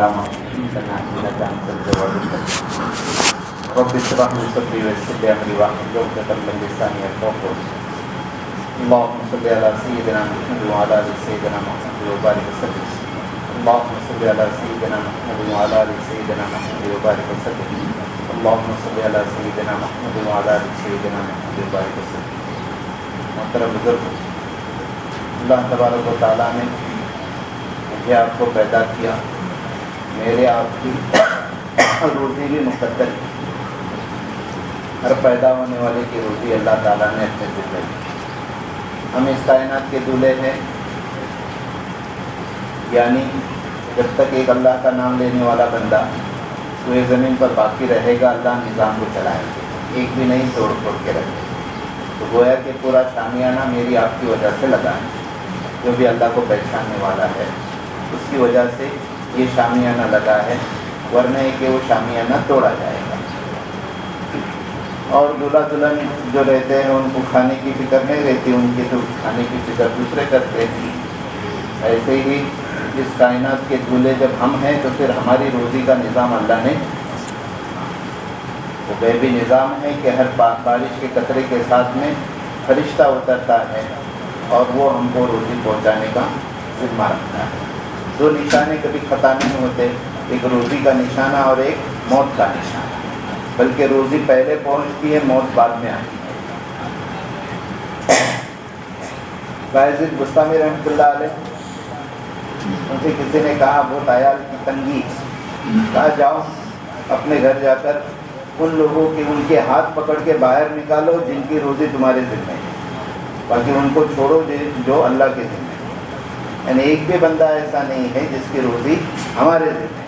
على محمد إنك أنت الجواد الكريم رب اشرح لي صدري ويسر لي أمري واحلل عقدة من لساني يفقهوا قولي اللهم صل على سيدنا محمد وعلى آل سيدنا محمد وبارك وسلم اللهم صل على سيدنا محمد وعلى آل سيدنا محمد وبارك وسلم اللهم صل على سيدنا محمد وعلى آل سيدنا محمد وبارك وسلم. محترم بزرگ، اللہ تبارک و تعالیٰ نے مجھے آپ کو پیدا کیا، میرے آپ کی روزی بھی مقدر کی. ہر پیدا ہونے والے کی روزی اللہ تعالیٰ نے اپنے ذمہ دی. ہم اس کائنات کے دولے ہیں، یعنی جب تک ایک اللہ کا نام لینے والا بندہ سوئے زمین پر باقی رہے گا، اللہ نظام کو چلائے گا، ایک بھی نہیں توڑ پھوڑ کے رکھے. تو گویا کہ پورا شامیانہ میری آپ کی وجہ سے لگا ہے. جو بھی اللہ کو پہچاننے والا ہے اس کی وجہ سے یہ شامیانہ لگا ہے، ورنہ ہے کہ وہ شامیانہ توڑا جائے گا. اور دلہا دلہن جو رہتے ہیں ان کو کھانے کی فکر نہیں رہتی، ان کی تو کھانے کی فکر دوسرے کرتے ہیں. ایسے ہی اس کائنات کے دولے جب ہم ہیں تو پھر ہماری روزی کا نظام اللہ نے وہ غیبی نظام ہے کہ ہر بارش کے قطرے کے ساتھ میں فرشتہ اترتا ہے اور وہ ہم کو روزی پہنچانے کا ذمہ رکھتا ہے. دو نشانے کبھی خطا نہیں ہوتے، ایک روزی کا نشانہ اور ایک موت کا نشانہ، بلکہ روزی پہلے پہنچتی ہے، موت بعد میں آتی ہے. باعزید بستامی رحمۃ اللہ علیہ، مجھے کسی نے کہا بہت عیال کی تنگی، کہا جاؤ اپنے گھر جا کر ان لوگوں کے ان کے ہاتھ پکڑ کے باہر نکالو جن کی روزی تمہارے ذمہ ہے، باقی ان کو چھوڑو جو اللہ کے ذمہ ہے. یعنی ایک بھی بندہ ایسا نہیں ہے جس کی روزی ہمارے ذمہ ہے.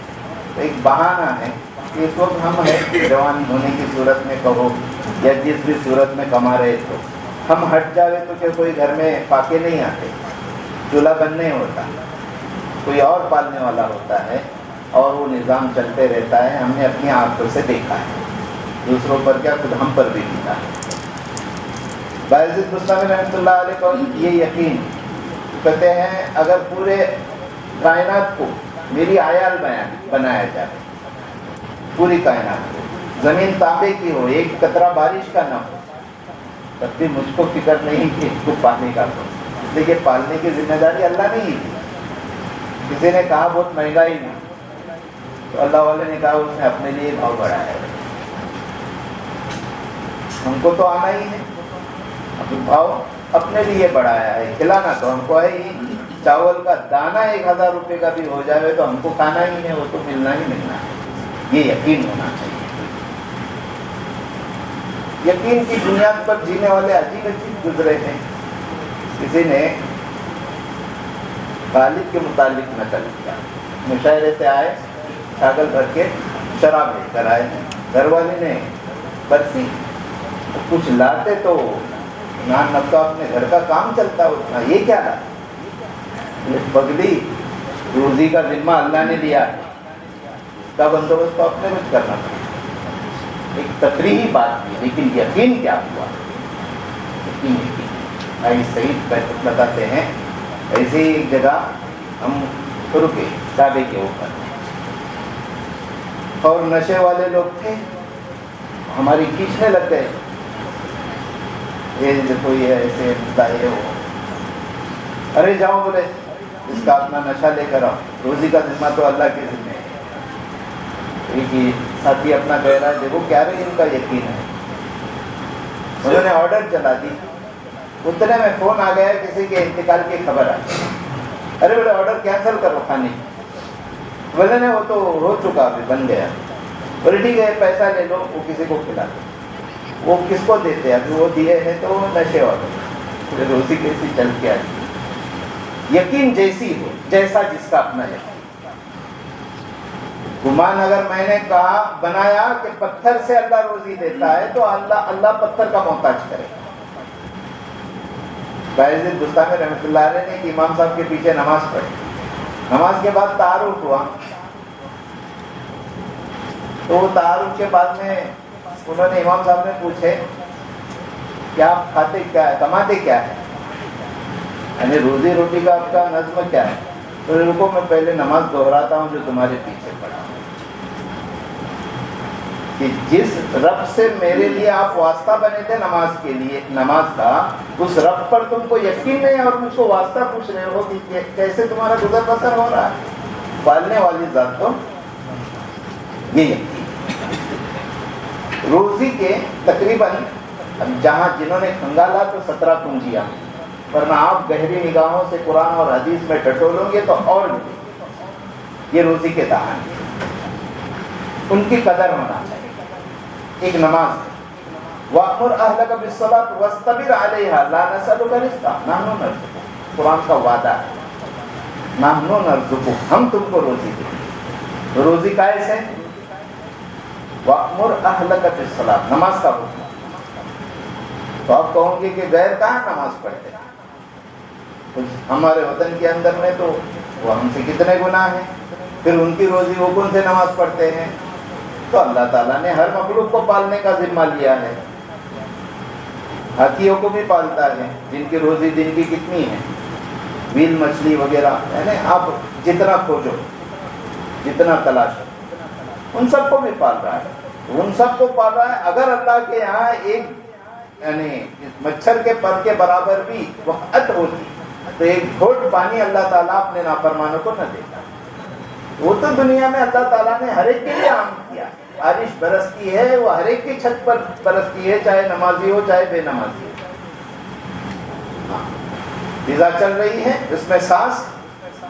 تو ایک بہانہ ہے کہ اس وقت ہم ہیں جوان ہونے کی صورت میں کہو یا جس بھی صورت میں کما رہے تو ہم ہٹ جاوے تو کہ کوئی گھر میں پاکے نہیں آتے، چولہا بند نہیں ہوتا، کوئی اور پالنے والا ہوتا ہے اور وہ نظام چلتے رہتا ہے. ہم نے اپنی آنکھوں سے دیکھا ہے، دوسروں پر کیا خود ہم پر بھی دیکھا ہے. باعزید بستامی رحمۃ اللہ علیہ کو یہ یقین کہتے ہیں اگر پورے کائنات کو میری عیال بنایا جائے، پوری کائنات کو، زمین تانبے کی ہو، ایک قطرہ بارش کا نہ ہو، تب بھی مجھ کو فکر نہیں کہ اس کو پالنے کا ہو، اس لیے کہ پالنے کی ذمہ داری اللہ نے ہی دی. کسی نے کہا بہت مہنگائی نہیں، تو اللہ والے نے کہا اس نے اپنے لیے بھاؤ بڑھایا ہے. ہم کو تو آنا ہی ہے، بھاؤ اپنے لیے بڑھایا ہے. کھلانا تو ہم کو ہے ہی، چاول کا دانہ 1000 روپے کا بھی ہو جائے تو ہم کو کھانا ہی ہے، وہ تو ملنا ہی ملنا ہے. یہ یقین ہونا چاہیے. یقین کی بنیاد پر جینے والے عجیب عجیب گزرے ہیں. کسی نے والد کے متعلق نقل کیا، مشاعرے سے آئے، چھاگل بھر کے شراب لے کر آئے، گھر والے نے برسی کچھ لاتے تو نان نفقہ اپنے گھر کا کام چلتا اتنا، یہ کیا لاتے؟ پگلی روزی کا ذمہ اللہ نے دیا ہے، اس کا بندوبست تو اپنے کچھ کرنا پڑتا. ایک تفریحی بات تھی، لیکن یقین کیا ہوا؟ یقین بھائی سعید بتاتے ہیں ایسی ایک جگہ ہم رکے ڈھابے کے اوپر اور نشے والے لوگ تھے، ہماری کھینچنے لگ گئے. یہ دیکھو یہ ایسے دائرے ہو، ارے جاؤ بولے اس کا اپنا نشہ لے کر آؤ، روزی کا ذمہ تو اللہ کے ذمہ ہے. ایک ہی ساتھی اپنا کہہ رہا ہے دیکھو کیا رہے ان کا یقین ہے. انہوں نے آرڈر چلا دی، اتنے میں فون آ گیا کسی کے انتقال کی خبر آ گئی. ارے بولے آرڈر کینسل کرو کھانے، بولے نے وہ تو ہو چکا ابھی بن گیا. بولے ٹھیک ہے پیسہ لے لو، وہ کسی کو کھلا دو. وہ کس کو دیتے ابھی وہ دیے ہیں تو وہ نشے والے، روزی کیسی چل کے آئی. یقین جیسی ہو، جیسا جس کا اپنا یقین. گمان اگر میں نے کہا بنایا کہ پتھر سے اللہ روزی دیتا ہے تو اللہ پتھر کا محتاج کرے. باعزید بستامی رحمۃ اللہ علیہ نے امام صاحب کے پیچھے نماز پڑھی. نماز کے بعد تعارف ہوا، تو وہ تعارف کے بعد میں انہوں نے امام صاحب نے پوچھے کہ آپ کھاتے کیا ہے، کماتے کیا ہے، یعنی روزی روٹی کا آپ کا نظم کیا ہے؟ تو رکوع میں پہلے نماز دہراتا ہوں جو تمہارے پیچھے پڑا ہوں، کہ جس رب سے میرے لیے آپ واسطہ بنے تھے نماز کے لیے، نماز کا، اس رب پر تم کو یقین نہیں اور مجھ کو واسطہ پوچھ رہے ہو کہ کیسے تمہارا گزر بسر ہو رہا ہے۔ پالنے والی ذات تو یہ یقین۔ روزی کے تقریباً جہاں جنہوں نے کھنگالا تو 17 کنجیاں، ورنہ آپ گہری نگاہوں سے قرآن اور حدیث میں ٹٹولیں گے تو اور یہ روزی کے دہان، ان کی قدر ہونا چاہیے۔ ایک نماز وَأْمُرْ أَهْلَكَ بِالصَّلَاةِ وَاسْتَبِرْ عَلَيْهَا لَا نَسْأَلُكَ رِزْقًا نَحْنُ نَرْزُقُكَ، قرآن کا وعدہ ہے، نَحْنُ نَرْزُقُكَ، ہم تم کو روزی دیں۔ روزی کیسے؟ وَأْمُرْ أَهْلَكَ بِالصَّلَاةِ، نماز کا حکم۔ تو آپ کہوں گے کہ غیر کہاں نماز پڑھتے ہیں؟ ہمارے وطن کے اندر میں تو وہ ہم سے کتنے گناہ ہیں، پھر ان کی روزی وہ کون سے نماز پڑھتے ہیں؟ تو اللہ تعالیٰ نے ہر مخلوق کو پالنے کا ذمہ لیا ہے، ہاتھیوں کو بھی پالتا ہے جن کی روزی دن کی کتنی ہے، ویل مچھلی وغیرہ، یعنی آپ جتنا کھوجو جتنا تلاشو ان سب کو بھی پال رہا ہے، ان سب کو پال رہا ہے۔ اگر اللہ کے یہاں ایک یعنی مچھر کے پر کے برابر بھی وقت ہوتی تو ایک گھونٹ پانی اللہ تعالیٰ اپنے نافرمانوں کو نہ دیتا۔ وہ تو دنیا میں اللہ تعالیٰ نے ہر ایک کے لیے عام کیا، بارش برستی ہے وہ ہر ایک کی چھت پر برستی ہے، چاہے نمازی ہو چاہے بے نمازی ہو۔ فضا چل رہی ہے، اس میں سانس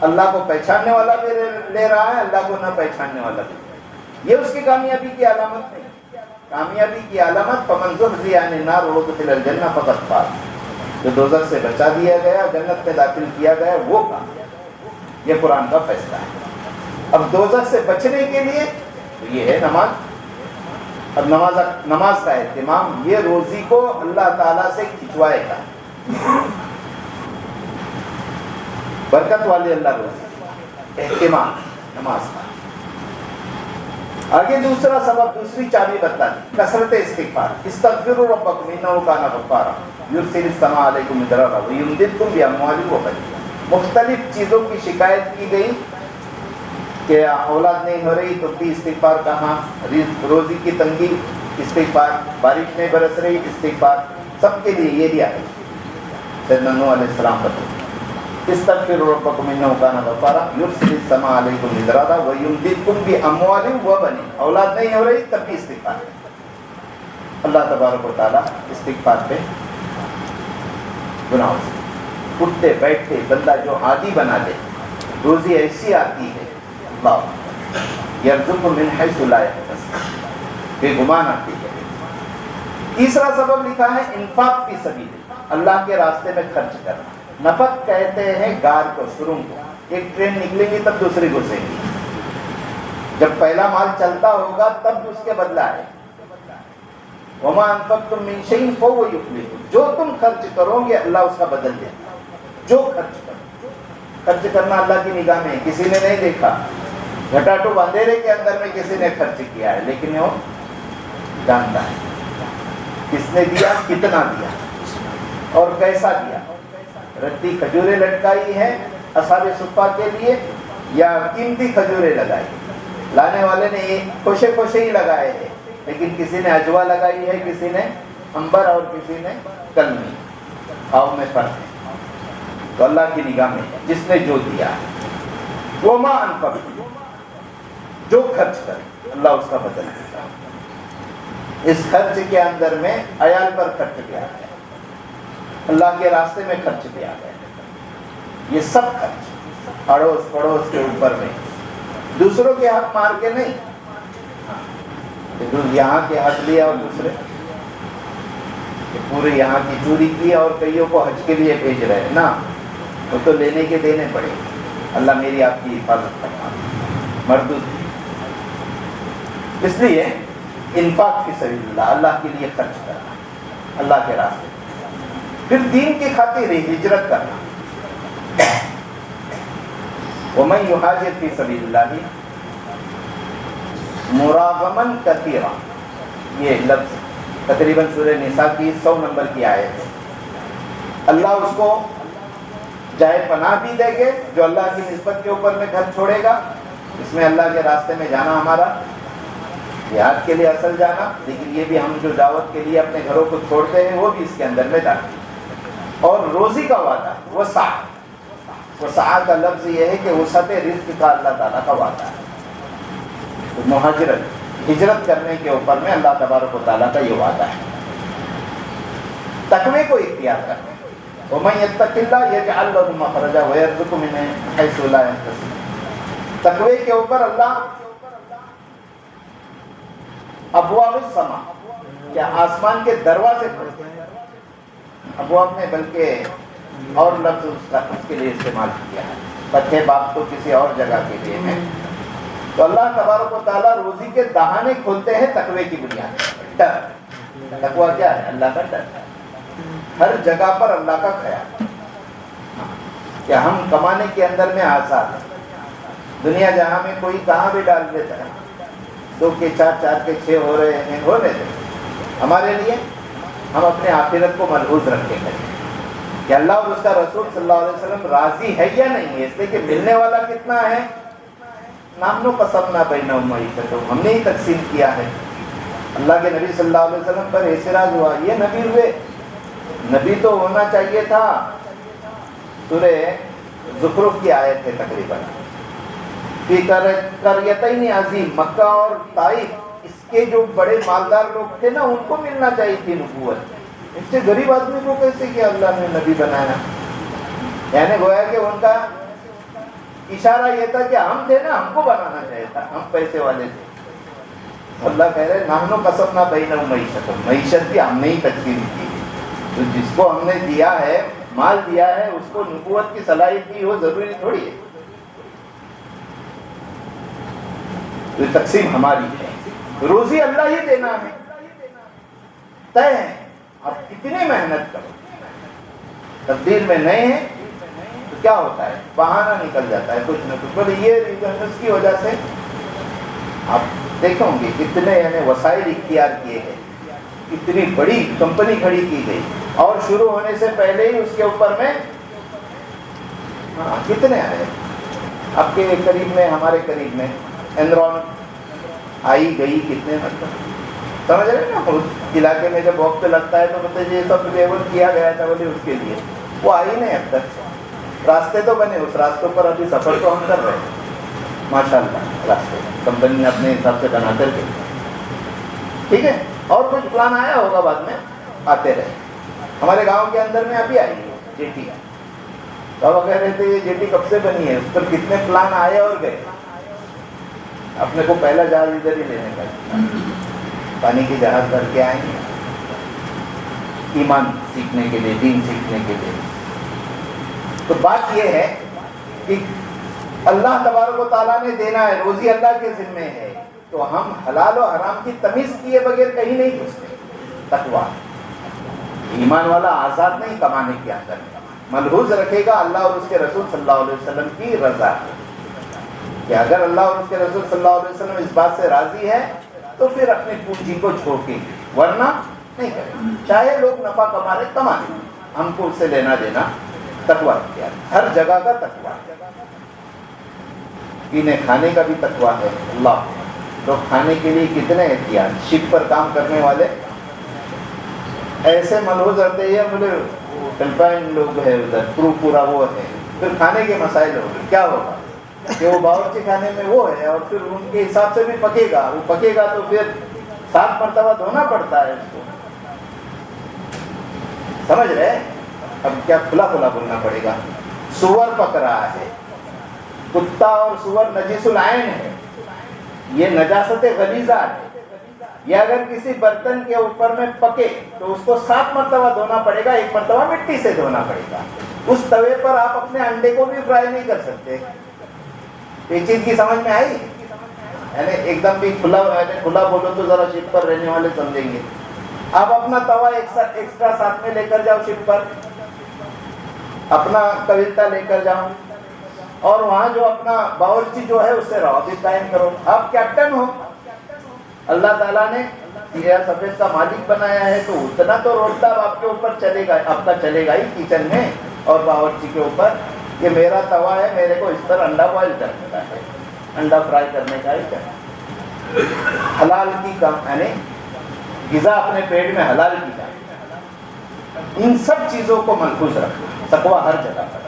اللہ کو پہچاننے والا بھی لے رہا ہے، اللہ کو نہ پہچاننے والا بھی۔ یہ اس کی کامیابی کی علامت نہیں۔ کامیابی کی علامت فمن زحزح عن النار وادخل الجنہ فقد فاز، جو دوزخ سے بچا دیا گیا، جنت میں داخل کیا گیا، وہ کامیاب۔ یہ قرآن کا فیصلہ ہے۔ اب دوزخ سے بچنے کے لیے تو یہ ہے نماز۔ اب نماز کا اہتمام یہ روزی کو اللہ تعالیٰ سے کھنچوائے گا، برکت والی اللہ روزی، اہتمام نماز کا۔ آگے دوسرا سبب، دوسری چابی بتا دی، کثرت استغفار۔ استغفروا ربکم انہ کان غفارا یرسل السماء علیکم مدرارا ویمددکم باموال وبنین۔ مختلف چیزوں کی شکایت کی گئی کہ اولاد نہیں ہو رہی تو بھی استغفار کہاں، روزی کی تنگی استغفار، بارش نہیں برس رہی استغفار، سب کے لیے یہ دیا ہے۔ سیدنا نوح علیہ السلام بتائیں استغفروا ربکم انہ کان غفارا یرسل السماء علیکم مدرارا ویمددکم باموال وبنین۔ اولاد نہیں ہو رہی تب بھی استغفار۔ اللہ تبارک و تعالیٰ استغفار پہ گناہوں سے اٹھتے بیٹھتے بندہ جو عادی بنا لے، روزی ایسی آتی ہے اللہ یرزق من حیث لا یحتسب، بے گمان آتی ہے۔ تیسرا سبب لکھا ہے انفاق فی سبیل اللہ، اللہ کے راستے میں خرچ کرنا۔ نفق کہتے ہیں گار کو، سرنگ کو۔ ایک ٹرین نکلے گی تب دوسری گھسے گی، جب پہلا مال چلتا ہوگا تب اس کے بدلہ ہے۔ وما انفقتم من شیء فهو یخلفہ، جو تم خرچ کرو گے اللہ اس کا بدل دے گا۔ جو خرچ کرو، خرچ کرنا اللہ کی نگاہ میں کسی نے نہیں دیکھا، گھٹاٹو اندھیرے کے اندر میں کسی نے خرچ کیا ہے، لیکن وہ جانتا ہے کس نے دیا، کتنا دیا اور کیسا دیا۔ رتی کھجوریں لٹکائی ہیں اصحاب صفہ کے لیے یا قیمتی کھجوریں لگائی؟ لانے والے نے خوشے خوشے ہی لگائے ہیں، لیکن کسی نے اجوا لگائی ہے، کسی نے عنبر اور کسی نے کلمی۔ کھاؤ میں فرق ہے۔ تو اللہ کی نگاہ میں جس نے جو دیا ہے، وما انفقتم، جو خرچ کرے اللہ اس کا بدل دیتا ہے۔ اس خرچ کے اندر میں عیال پر خرچ کیا ہے، اللہ کے راستے میں خرچ کیا ہے، یہ سب خرچ اڑوس پڑوس کے اوپر میں، دوسروں کے حق مار کے نہیں، یہاں کے حق لیا اور دوسرے پورے یہاں کی چوری کی اور کئیوں کو حج کے لیے بھیج رہے ہیں نا، وہ تو لینے کے دینے پڑے۔ اللہ میری آپ کی حفاظت کرنا، مردود۔ اس لیے انفاق فی سبیل اللہ، اللہ کے لیے خرچ کرنا، اللہ کے راستے۔ پھر دین کی خاطر ہجرت کرنا۔ ومن یہاجر فی سبیل اللہ مراغما کثیرا، یہ لفظ تقریباً سورہ نساء کی 100 نمبر کی آیت ہے۔ اللہ اس کو جائے پناہ بھی دے گے جو اللہ کی نسبت کے اوپر میں گھر چھوڑے گا، اس میں اللہ کے راستے میں جانا ہمارا جہاد کے لیے اصل جانا، لیکن یہ بھی ہم جو دعوت کے لیے اپنے گھروں کو چھوڑتے ہیں وہ بھی اس کے اندر میں داخل۔ اور روزی کا وعدہ وسع، وسع کا لفظ یہ ہے کہ وسعت رزق کا اللہ تعالیٰ کا وعدہ ہے۔ مہاجرت، ہجرت کرنے کے اوپر میں اللہ تبارک و تعالیٰ کا یہ وعدہ ہے۔ تقوی کو اختیار کرنا، وَمَن يَتَّقِ اللَّهَ يَجْعَل لَّهُ مَخْرَجًا وَيَرْزُقْهُ مِنْ حَيْثُ لَا يَحْتَسِبُ۔ تقوی کے اوپر اللہ ابواب السما، کیا آسمان کے دروازے کھولتے ہیں۔ ابواب میں بلکہ اور لفظ اس کے لیے استعمال کیا ہے، فتح باب تو کسی اور جگہ کے لیے ہے۔ تو اللہ تبارک و تعالیٰ روزی کے دہانے کھولتے ہیں تقوی کی بنیاد پر۔ ڈر، تقوی کیا ہے؟ اللہ کا ڈر، ہر جگہ پر اللہ کا خیال کہ ہم کمانے کے اندر میں آزاد ہیں۔ دنیا جہاں میں کوئی کہاں بھی ڈال دیتا ہے، 2 کے 4، 4 کے 6 ہو رہے ہیں، ہونے دیں۔ ہمارے لیے ہم اپنے آخرت کو ملحوظ رکھیں گے کہ اللہ اور اس کا رسول صلی اللہ علیہ وسلم راضی ہے یا نہیں ہے، اس لیے کہ ملنے والا کتنا ہے، نامنو قسمنا بینہم معیشتہم، ہم نے ہی تقسیم کیا ہے۔ اللہ کے نبی صلی اللہ علیہ وسلم پر اعتراض ہوا، یہ نبی ہوئے، نبی تو ہونا چاہیے تھا۔ سورہ زخرف کی آیت ہے تقریباً، فی قریتین عظیم، مکہ اور طائف، اس کے جو بڑے مالدار لوگ تھے نا ان کو ملنا چاہیے تھی نبوت، اس سے غریب آدمی کو کیسے کیا اللہ نے نبی بنایا؟ یعنی گویا کہ ان کا اشارہ یہ تھا کہ ہم تھے نا، ہم کو بنانا چاہیے تھا، ہم پیسے والے تھے۔ اللہ کہہ رہے نحن قسمنا بینہم معیشتہم، معیشت بھی ہم نے ہی تقسیم کی، تو جس کو ہم نے دیا ہے، مال دیا ہے، اس کو نبوت کی صلاحیت دی ہو ضروری تھوڑی ہے۔ تو تقسیم ہماری ہے، روزی اللہ ہی دینا ہے، طے ہے۔ آپ کتنی محنت کرو، تبدیل میں نئے ہیں تو کیا ہوتا ہے، بہانہ نکل جاتا ہے کچھ نہ کچھ، بولے یہ ریزن اس کی وجہ سے۔ آپ دیکھو گے کتنے یعنی وسائل اختیار کیے گئے، اتنی بڑی کمپنی کھڑی کی گئی، اور شروع ہونے سے پہلے ہی اس کے اوپر میں کتنے آئے۔ آپ کے قریب میں، ہمارے قریب میں انرون آئی گئی، کتنے مطلب سمجھ رہے نا، اس علاقے میں جب وقت لگتا ہے تو بولتے یہ سب لیول کیا گیا تھا، بولے اس کے لیے وہ آئی نہیں اب تک۔ راستے تو بنے، اس راستوں پر ابھی سفر تو ہم کر رہے ہیں ماشاء اللہ، راستے کمپنی اپنے حساب سے بنا کر کے، ٹھیک ہے۔ اور کچھ پلان آیا ہوگا بعد میں، آتے رہے۔ ہمارے گاؤں کے اندر میں ابھی آئی ہے جے ٹی، تو اب کہہ رہے تھے یہ جے ٹی کب سے بنی ہے، اس پر کتنے پلان آئے اور گئے۔ اپنے کو پہلا جہاز ادھر ہی لینے کا، پانی کی جہاز بھر کے آئیں گے ایمان سیکھنے کے لیے، دین سیکھنے کے لیے۔ تو بات یہ ہے کہ اللہ تبارک و تعالیٰ نے دینا ہے، روزی اللہ کے ذمے ہے، تو ہم حلال و حرام کی تمیز کیے بغیر کہیں نہیں گھستے۔ تقویٰ، ایمان والا آزاد نہیں کمانے کے اندر، ملحوظ رکھے گا اللہ اور اس کے رسول صلی اللہ علیہ وسلم کی رضا، کہ اگر اللہ اور اس کے رسول صلی اللہ علیہ وسلم اس بات سے راضی ہے تو پھر اپنی پونجی کو چھوڑیں، ورنہ نہیں کریں۔ چاہے لوگ نفع کما رہے کما لیں، ہم کو اس سے لینا دینا۔ تقویٰ اختیار، ہر جگہ کا تقویٰ، پینے کھانے کا بھی تقویٰ ہے۔ اللہ لوگ کھانے کے لیے کتنے احتیاط، شپ پر کام کرنے والے ایسے ملحوظ رہتے ہیں، بولے فلپائن لوگ ہے ادھر، پورا وہ ہے، پھر کھانے کے مسائل ہو گئے، کیا ہوگا کہ وہ باورچی خانے میں وہ ہے، اور پھر ان کے حساب سے بھی پکے گا، وہ پکے گا تو پھر 7 مرتبہ دھونا پڑتا ہے اس کو، سمجھ رہے؟ اب کیا کھلا کھلا بولنا پڑے گا۔ سور پک رہا ہے، کتا اور سور نجیس العین ہے، یہ نجاست غلیظہ ہے، یہ اگر کسی برتن کے اوپر میں پکے تو اس کو 7 مرتبہ دھونا پڑے گا، 1 مرتبہ مٹی سے دھونا پڑے گا۔ اس توے پر آپ اپنے انڈے کو بھی فرائی نہیں کر سکتے۔ ایک چیز کی سمجھ میں آئی، یعنی ایک دم بھی کھلا بولو تو ذرا شپ پر رہنے والے سمجھیں گے۔ آپ اپنا توا ایکسٹرا ساتھ میں لے کر جاؤ، شپ پر اپنا کویلتا لے کر جاؤ، اور وہاں جو اپنا باورچی جو ہے اس سے روابط قائم کرو۔ آپ کیپٹن ہو، اللہ تعالیٰ نے سیاہ سفید کا مالک بنایا ہے، تو اتنا تو روڈ آپ کے اوپر چلے گا، آپ کا چلے گا ہی کچن میں، اور باورچی کے اوپر کہ میرا توا ہے، میرے کو اس پر انڈا بوائل کرنے کا ہے، انڈا فرائی کرنے کا ہی ہے۔ حلال کی کم یعنی غذا اپنے پیٹ میں حلال کی جائے، ان سب چیزوں کو ملحوظ رکھنا، تقویٰ ہر جگہ پر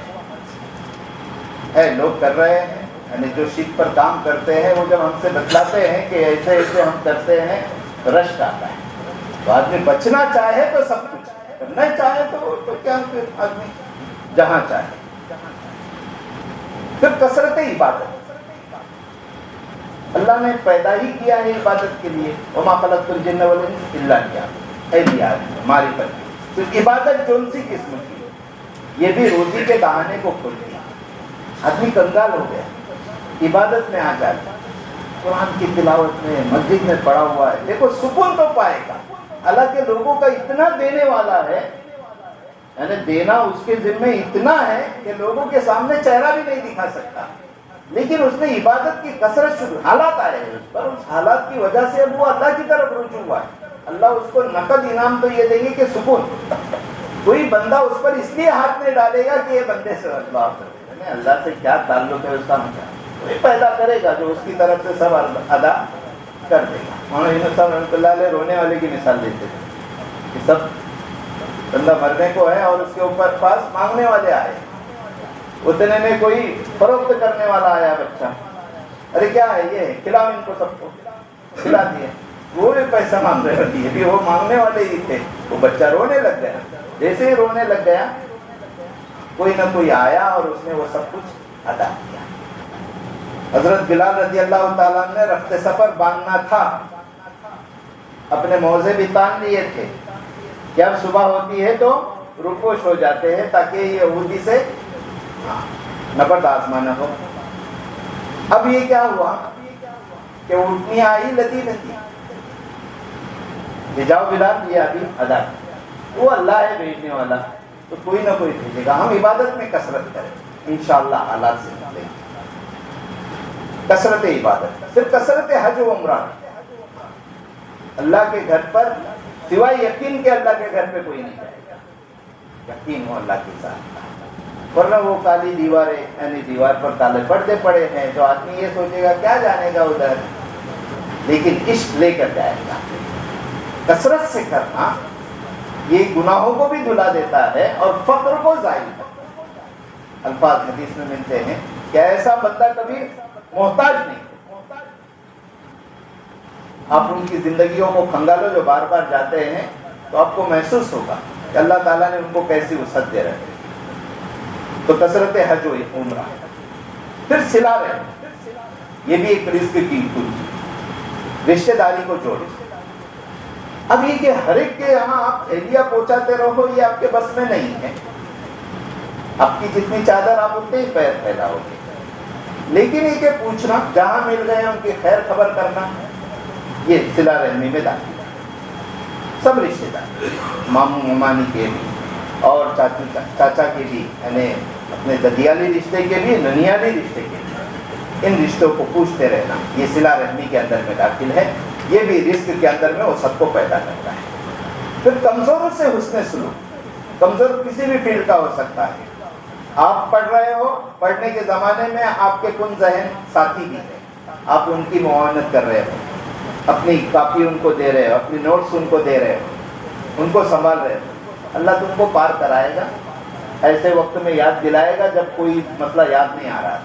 ہے۔ لوگ کر رہے ہیں، یعنی جو شرک پر کام کرتے ہیں، وہ جب ہم سے بتلاتے ہیں کہ ایسے ایسے ہم کرتے ہیں تو رشک آتا ہے۔ تو آدمی بچنا چاہے تو سب کچھ کرنا چاہے تو کیا، پھر آدمی جہاں چاہے۔ پھر کثرت عبادت، اللہ نے پیدا ہی کیا ہے عبادت کے لیے، وما خلقت الجن والانس الا لیعبدون، معرفت کی۔ تو عبادت جون سی قسم کی ہے، یہ بھی روزی کے بہانے کو کھولتی ہے۔ آدمی کنگال ہو گیا، عبادت میں آ جاتا، قرآن کی تلاوت میں، مسجد میں پڑا ہوا ہے، دیکھو سکون تو پائے گا۔ حالانکہ لوگوں کا اتنا دینے والا ہے، یعنی دینا اس کے ذمے اتنا ہے کہ لوگوں کے سامنے چہرہ بھی نہیں دکھا سکتا، لیکن اس نے عبادت کی کثرت شروع، حالات آئے ہیں اس پر، اس حالات کی وجہ سے اب وہ اللہ کی طرف رجوع ہوا ہے۔ اللہ اس کو نقد انعام تو یہ دیں گے کہ سکون، کوئی بندہ اس پر اس لیے ہاتھ نہیں ڈالے گا کہ یہ بندے سے اللہ سے کیا تعلق ہے اس کا، وہی پیدا کرے گا جو اس کی طرف سے سب ادا کر دے گا۔ مولانا یونس صاحب رحمۃ اللہ علیہ رونے والے کی مثال دیتے تھے کہ سب بندہ مرنے کو ہے اور اس کے اوپر پاس مانگنے والے آئے، اتنے میں کوئی فروخت کرنے والا آیا بچہ، ارے کیا ہے یہ، کھلاؤ ان کو، سب کو کھلا دیے، وہ بھی پیسہ مانگ رہے ہوتی ہے، بھی وہ مانگنے والے ہی تھے۔ وہ بچہ رونے لگ گیا، جیسے ہی رونے لگ گیا کوئی نہ کوئی آیا اور اس نے وہ سب کچھ ادا کیا۔ حضرت بلال رضی اللہ تعالیٰ نے رخت سفر باندھنا تھا، اپنے موزے بھی تان لیے تھے کہ اب صبح ہوتی ہے تو روپوش ہو جاتے ہیں تاکہ یہ یہودی سے نبرد آزمانا ہو۔ اب یہ کیا ہوا کہ اٹھنی آئی لتی لتی کہ جاؤ بلال یہ ابھی ادا، وہ اللہ ہے بھیجنے والا، تو کوئی نہ کوئی بھیجے گا۔ ہم عبادت میں کثرت کریں، انشاءاللہ حالات سے نکلیں گے۔ کثرت عبادت، پھر کثرت حج و عمرہ۔ اللہ کے گھر پر سوائے یقین کے اللہ کے گھر پہ کوئی نہیں جائے گا، یقین ہو اللہ کے ساتھ، ورنہ وہ کالی دیواریں، یعنی دیوار پر کالے پردے پڑے ہیں، تو آدمی یہ سوچے گا کیا جانے گا ادھر، لیکن عشق لے کر جائے گا۔ کثرت سے کرنا یہ گناہوں کو بھی دھلا دیتا ہے اور فقر کو ظاہر کرتا ہے۔ الفاظ حدیث میں ملتے ہیں کہ ایسا بندہ کبھی محتاج نہیں۔ آپ ان کی زندگیوں کو کھنگالو جو بار بار جاتے ہیں تو آپ کو محسوس ہوگا کہ اللہ تعالیٰ نے ان کو کیسی وسعت دے رہے ہیں۔ تو کثرت حج و عمرہ، پھر صلہ رحم، یہ بھی ایک رزق کی کنجی، رشتہ داری کو جوڑے۔ اب یہ کہ ہر ایک کے یہاں آپ تھیلیاں پہنچاتے رہو، یہ آپ کے بس میں نہیں ہے۔ آپ کی جتنی چادر آپ اتنے ہی پیر پھیلاؤ گے، لیکن یہ کہ پوچھنا، جہاں مل گئے ان کی خیر خبر کرنا، یہ صلہ رحمی میں داخل ہے۔ سب رشتے دار، ماموں ممانی کے بھی اور چاچا کے بھی، یعنی اپنے ددیالی رشتے کے بھی، ننیالی رشتے کے بھی، ان رشتوں کو پوچھتے رہنا، یہ صلہ رحمی کے اندر میں داخل ہے۔ یہ بھی رزق کے اندر میں وہ سب کو پیدا کرتا ہے۔ پھر کمزوروں سے حسن سلوک، کمزور کسی بھی فیلڈ کا ہو سکتا ہے۔ آپ پڑھ رہے ہو، پڑھنے کے زمانے میں آپ کے کن ذہن ساتھی بھی ہیں، آپ ان کی معاونت کر رہے ہو، اپنی کاپی ان کو دے رہے ہو، اپنی نوٹس ان کو دے رہے ہو، ان کو سنبھال رہے ہو، اللہ تم کو پار کرائے گا، ایسے وقت میں یاد دلائے گا جب کوئی مسئلہ یاد نہیں آ رہا۔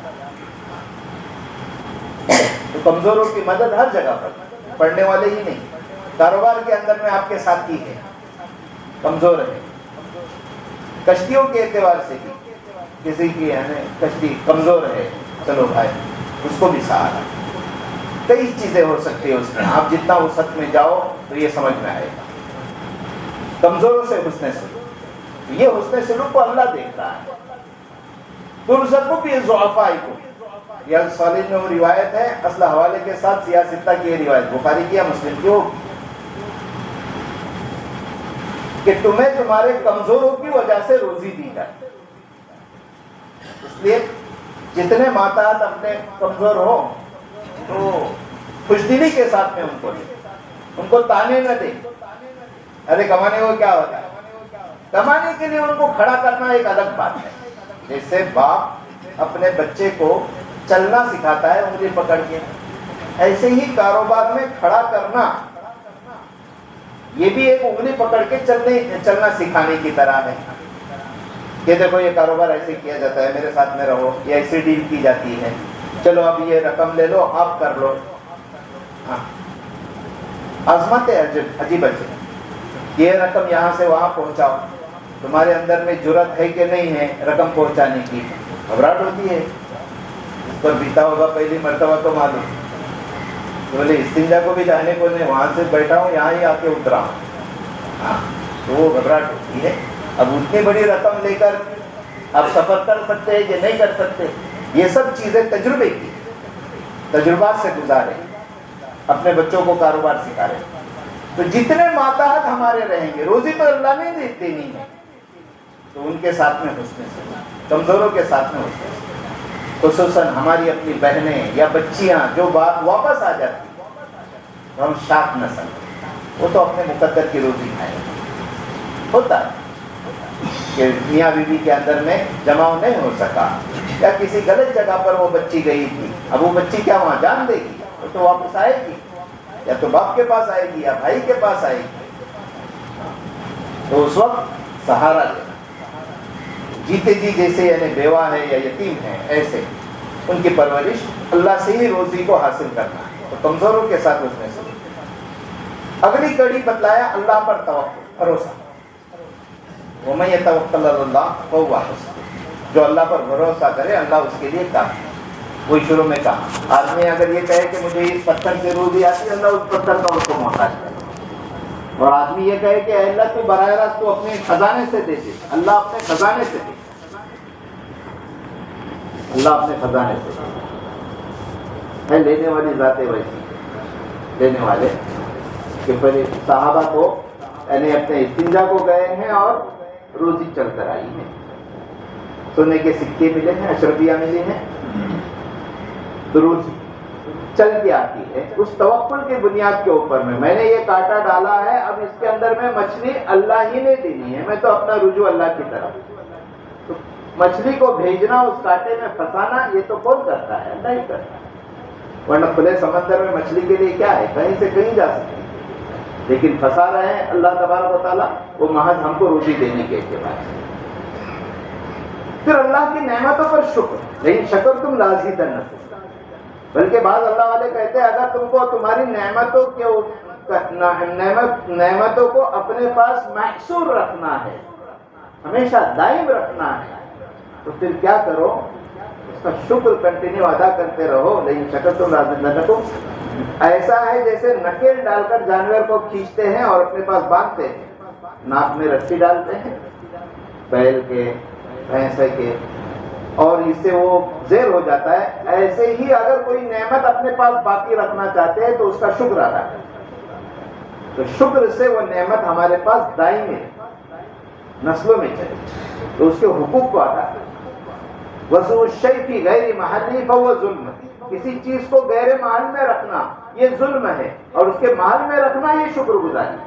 تو کمزوروں کی مدد ہر جگہ پر، پڑھنے والے ہی نہیں، کاروبار کے اندر میں آپ کے ساتھی ہے، کمزور ہے، کشتیوں کے اعتبار سے بھی کسی کی کشتی کمزور ہے، چلو بھائی اس کو بھی سہارا۔ کئی چیزیں ہو سکتی ہے اس میں، آپ جتنا وسعت میں جاؤ تو یہ سمجھ میں آئے گا۔ کمزوروں سے حسن سلوک، یہ حسن سلوک کو اللہ دیکھتا ہے۔ ترزقوا فی ضعفائکم، یہ صالح میں وہ روایت ہے، اصل حوالے کے ساتھ سیاہ ستہ کی یہ روایت، بخاری کی یا مسلم کی ہوگی، کہ تمہیں تمہارے کمزوروں کی وجہ سے روزی دی جائے۔ اس لیے جتنے ماتحت اپنے کمزور ہو تو خوش دلی کے ساتھ میں ان کو دے، ان کو تانے نہ دے، ارے کمانے کو کیا ہوتا ہے، کمانے کے لیے ان کو کھڑا کرنا ایک الگ بات ہے. جیسے باپ اپنے بچے کو چلنا سکھاتا ہے انگلی پکڑ کے، ایسے ہی کاروبار میں کھڑا کرنا یہ بھی ایک انگلی پکڑ کے چلنا سکھانے کی طرح ہے کہ دیکھو یہ کاروبار ایسے کیا جاتا ہے، میرے ساتھ میں رہو، یہ ایسی ڈیل کی جاتی ہے، چلو اب یہ رقم لے لو، آپ کر لو. عظمت ہے عجیب عجیب، یہ رقم یہاں سے وہاں پہنچاؤ، تمہارے اندر میں جرت ہے کہ نہیں ہے رقم پہنچانے کی؟ گھبراہٹ ہوتی ہے. اس پر بیتا ہوگا پہلی مرتبہ تو معلوم، بولے استنجا کو بھی جانے کو نہیں، وہاں سے بیٹھا ہوں یہاں ہی آ کے اترا ہوں. تو وہ گھبراہٹ ہوتی ہے. اب اتنی بڑی رقم لے کر آپ سفر کر سکتے ہیں کہ نہیں کر سکتے؟ یہ سب چیزیں تجربے کی، تجربات سے گزارے، اپنے بچوں کو کاروبار سکھائے. تو جتنے ماتحت ہمارے رہیں گے، روزی تو اللہ نے دینی ہے، تو ان کے ساتھ میں حسن سے، کمزوروں کے ساتھ میں حسن سے، خصوصاً ہماری اپنی بہنیں یا بچیاں جو واپس آ جاتی تو ہم شاک نہ سمجھیں، وہ تو اپنے مقدر کی روزی کھائیں. ہوتا ہے کہ میاں بیوی کے اندر میں جماؤ نہیں ہو سکا، یا کسی غلط جگہ پر وہ بچی گئی تھی، اب وہ بچی کیا وہاں جان دے گی؟ وہ تو واپس آئے گی، یا تو باپ کے پاس آئے گی یا بھائی کے پاس آئے گی. تو اس وقت سہارا لینا، جیتے جی جیسے یعنی بیوہ ہے یا یتیم ہے، ایسے ان کی پرورش اللہ سے ہی روزی کو حاصل کرنا ہے. تو کمزوروں کے ساتھ اس میں سے اگلی کڑی بتلایا اللہ پر توکل، بھروسہ. وَمَن يَتَوَكَّلْ عَلَى اللَّهِ فَهُوَ حَسْبُهُ، جو اللہ پر بھروسہ کرے اللہ اس کے لیے کافی. وہی شروع میں کہا، آدمی اگر یہ کہے کہ مجھے اس پتھر سے روزی آتی ہے، اللہ اس پتھر کا اس کو محتاج کرے. اور آدمی یہ کہے کہ اے اللہ تو براہ راست تو اپنے خزانے سے دے دے، اللہ اپنے خزانے سے دے، اللہ اپنے خزانے سے دے. لینے والی ذاتیں ویسی لینے والے کہ پہلے صحابہ کو یعنی اپنے استنجا کو گئے ہیں اور روزی چل کر آئی ہے. سونے کے سکے ملے ہیں، اشرفیہ ملی ہیں، تو روزی چل کے آتی ہے اس توکل کی بنیاد کے اوپر. میں نے یہ کانٹا ڈالا ہے، اب اس کے اندر میں مچھلی اللہ ہی نے دینی ہے، میں تو اپنا رجوع اللہ کی طرف. تو مچھلی کو بھیجنا، اس کانٹے میں پھنسانا، یہ تو کون کرتا ہے؟ اللہ ہی کرتا ہے. ورنہ کھلے سمندر میں مچھلی کے لیے کیا ہے، کہیں سے کہیں جا سکتے، لیکن پھنسا رہے ہیں اللہ تبارک و تعالیٰ، وہ محض ہم کو روزی دینے کے اعتبار سے. پھر اللہ کی نعمتوں پر شکر، لیکن شکر تم لازیدنکم، بلکہ بعض اللہ والے کہتے ہیں اگر تم کو تمہاری نعمتوں کو اپنے پاس محصور رکھنا ہے، ہمیشہ دائم رکھنا ہے، تو پھر کیا کرو؟ اس کا شکر کنٹینیو ادا کرتے رہو. لیکن شکرتم لازیدنکم ایسا ہے جیسے نکیل ڈال کر جانور کو کھینچتے ہیں اور اپنے پاس باندھتے ہیں، ناک میں رسی ڈالتے ہیں بیل کے، بھینسے کے، اور اس سے وہ زیر ہو جاتا ہے. ایسے ہی اگر کوئی نعمت اپنے پاس باقی رکھنا چاہتے ہیں تو اس کا شکر ادا کریں. تو شکر سے وہ نعمت ہمارے پاس دائم ہے، نسلوں میں چلے. تو اس کے حقوق کو ادا کریں. وضع الشیء فی غیر محلہ فہو ظلم، کسی چیز کو غیر محل میں رکھنا یہ ظلم ہے، اور اس کے محل میں رکھنا یہ شکر گزاری.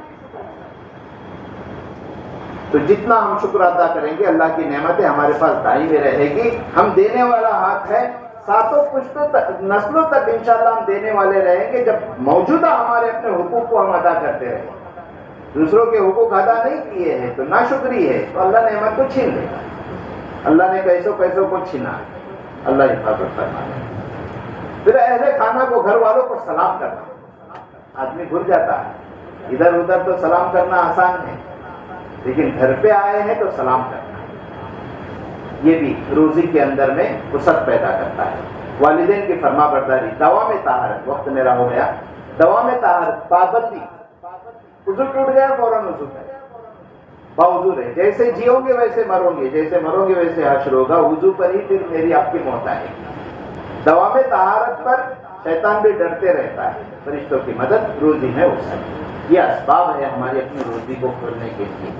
تو جتنا ہم شکر ادا کریں گے اللہ کی نعمتیں ہمارے پاس دائیں میں رہے گی. ہم دینے والا ہاتھ ہے، ساتوں پشتوں تک، نسلوں تک انشاءاللہ ہم دینے والے رہیں گے جب موجودہ ہمارے اپنے حقوق کو ہم ادا کرتے رہیں. دوسروں کے حقوق ادا نہیں کیے ہیں تو ناشکری ہے، تو اللہ نعمت کو چھین لے گا. اللہ نے کیسوں کو چھینا، اللہ حفاظت فرمائے. پھر اہل خانہ کو، گھر والوں کو سلام کرنا. آدمی بھول جاتا ہے، ادھر ادھر تو سلام کرنا آسان ہے، لیکن گھر پہ آئے ہیں تو سلام کرنا، یہ بھی روزی کے اندر میں وسعت پیدا کرتا ہے. والدین کی فرما برداری، دوام طہارت. وقت میرا ہو گیا. دوام طہارت، پابندی. وضو ٹوٹ گیا فوراً وضو کرے، باوضو رہے. جیسے جیو گے ویسے مرو گے، جیسے مرو گے ویسے حشر ہوگا. وضو پر ہی پھر میری آپ کی موت آئے گی. دوام طہارت پر شیطان بھی ڈرتے رہتا ہے. فرشتوں کی مدد روزی میں وسعت، یہ اسباب ہے ہماری اپنی روزی کو کھولنے کے لیے.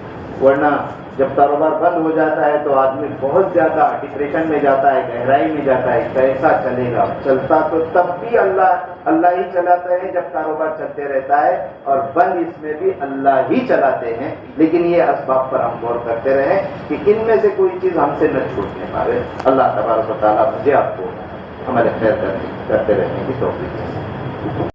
ورنہ جب کاروبار بند ہو جاتا ہے تو آدمی بہت زیادہ ڈپریشن میں جاتا ہے، گہرائی میں جاتا ہے، کیسا چلے گا؟ چلتا تو تب بھی اللہ ہی چلاتا ہے جب کاروبار چلتے رہتا ہے، اور بند اس میں بھی اللہ ہی چلاتے ہیں، لیکن یہ اسباب پر ہم غور کرتے رہیں کہ ان میں سے کوئی چیز ہم سے نہ چھوٹنے پائے۔ اللہ تبارک و تعالیٰ مجھے آپ کو عمل خیر کرتے رہنے کی توفیق دے۔